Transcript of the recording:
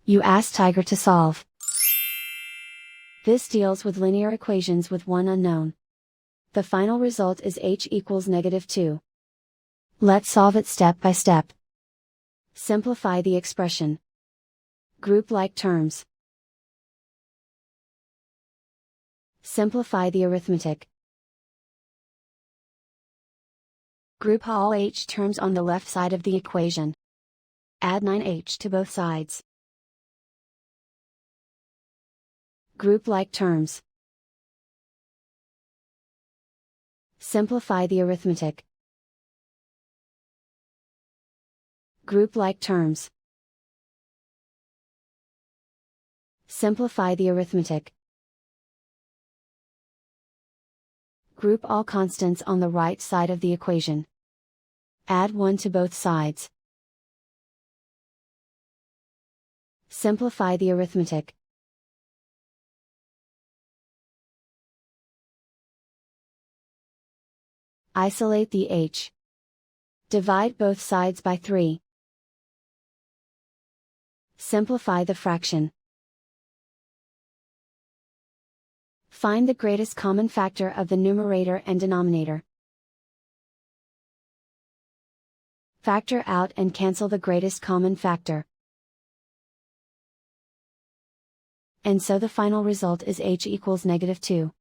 You ask Tiger to solve. This deals with linear equations with one unknown. The final result is h equals -2. Let's solve it step by step. Simplify the expression. Group like terms. Simplify the arithmetic. Group all h terms on the left side of the equation. Add 9h to both sides. Group like terms. Simplify the arithmetic. Group like terms. Simplify the arithmetic. Group all constants on the right side of the equation. Add 1 to both sides. Simplify the arithmetic. Isolate the h. Divide both sides by 3. Simplify the fraction. Find the greatest common factor of the numerator and denominator. Factor out and cancel the greatest common factor. And so the final result is h equals -2.